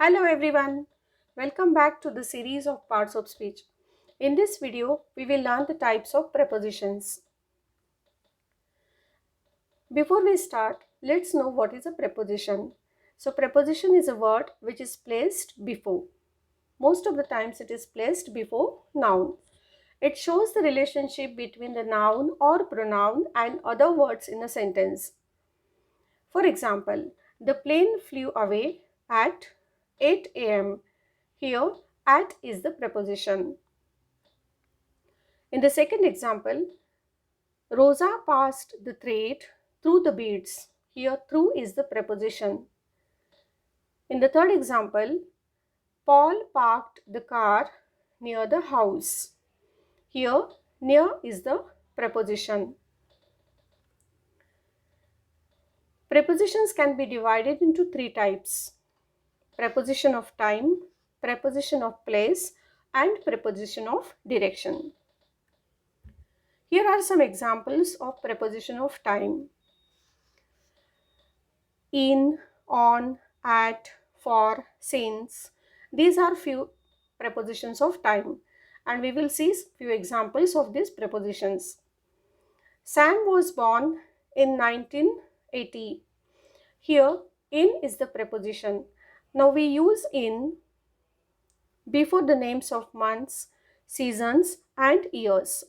Hello everyone, welcome back to the series of parts of speech. In this video, we will learn the types of prepositions. Before we start, let's know what is a preposition. So preposition is a word which is placed before. Most of the times it is placed before noun. It shows the relationship between the noun or pronoun and other words in a sentence. For example, the plane flew away at 8 a.m. Here, at is the preposition. In the second example, Rosa passed the thread through the beads. Here, through is the preposition. In the third example, Paul parked the car near the house. Here, near is the preposition. Prepositions can be divided into three types: preposition of time, preposition of place, and preposition of direction. Here are some examples of preposition of time: in, on, at, for, since. These are few prepositions of time, and we will see few examples of these prepositions. Sam was born in 1980. Here, in is the preposition. Now we use in before the names of months, seasons, and years.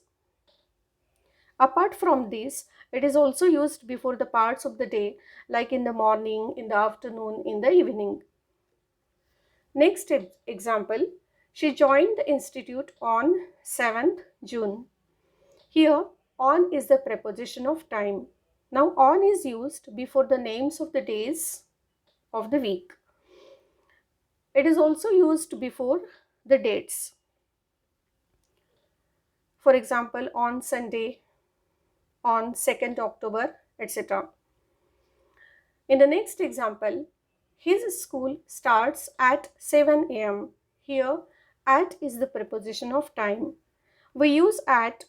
Apart from this, it is also used before the parts of the day, like in the morning, in the afternoon, in the evening. Next example, she joined the institute on 7th June. Here, on is the preposition of time. Now, on is used before the names of the days of the week. It is also used before the dates. For example, on Sunday, on 2nd October, etc. In the next example, his school starts at 7 a.m. Here, at is the preposition of time. We use at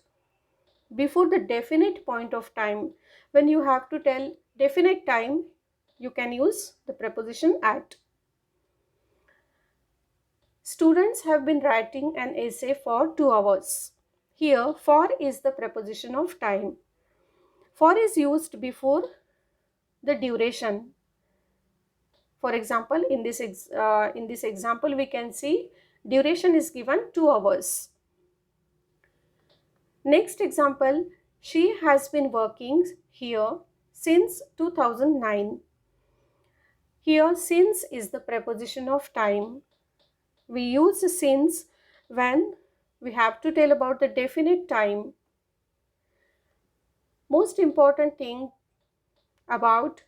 before the definite point of time. When you have to tell definite time, you can use the preposition at. Students have been writing an essay for 2 hours. Here, for is the preposition of time. For is used before the duration. For example, in this example, we can see duration is given 2 hours. Next example, she has been working here since 2009. Here, since is the preposition of time. We use since when we have to tell about the definite time. Most important thing about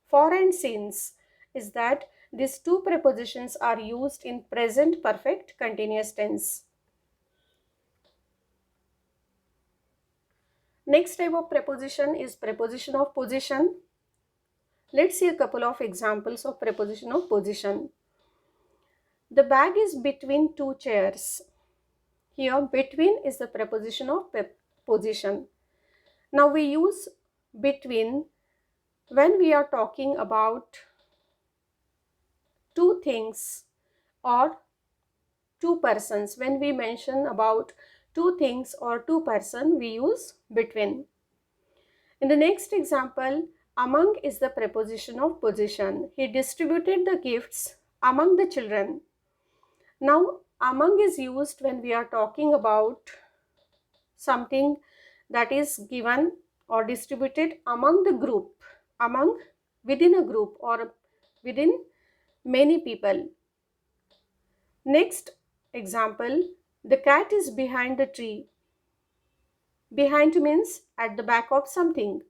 for and since is that these two prepositions are used in present perfect continuous tense. Next type of preposition is preposition of position. Let's see a couple of examples of preposition of position. The bag is between two chairs. Here, between is the preposition of position. Now we use between when we are talking about two things or two persons. When we mention about two things or two person, we use between. In the next example, among is the preposition of position. He distributed the gifts among the children. Now, among is used when we are talking about something that is given or distributed among the group, among within a group or within many people. Next example, the cat is behind the tree. Behind means at the back of something.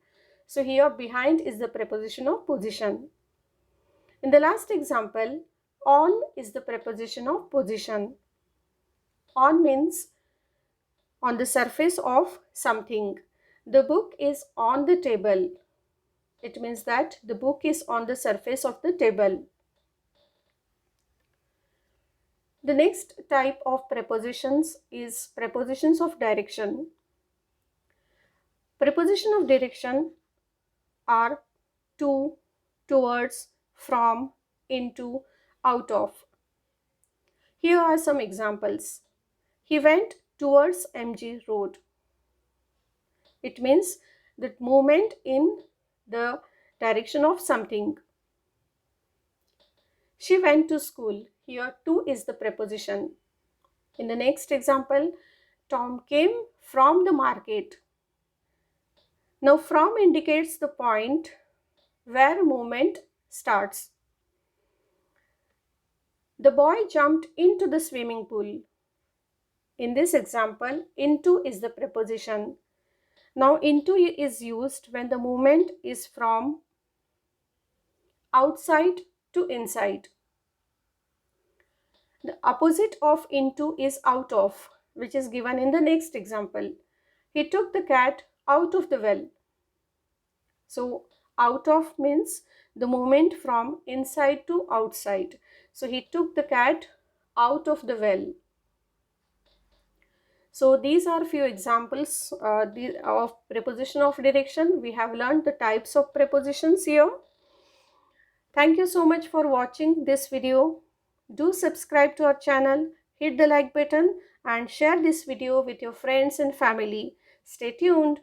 So here behind is the preposition of position. In the last example, on is the preposition of position. On means on the surface of something. The book is on the table. It means that the book is on the surface of the table. The next type of prepositions is prepositions of direction. Preposition of direction are to, towards, from, into, out of. Here are some examples. He went towards MG Road. It means the movement in the direction of something. She went to school. Here to is the preposition. In the next example, Tom came from the market. Now from indicates the point where movement starts. The boy jumped into the swimming pool. In this example, into is the preposition. Now into is used when the movement is from outside to inside. The opposite of into is out of, which is given in the next example. He took the cat out of the well. So out of means the movement from inside to outside. So he took the cat out of the well. So these are few examples of preposition of direction. We have learned the types of prepositions here. Thank you so much for watching this video. Do subscribe to our channel, hit the like button and share this video with your friends and family. Stay tuned.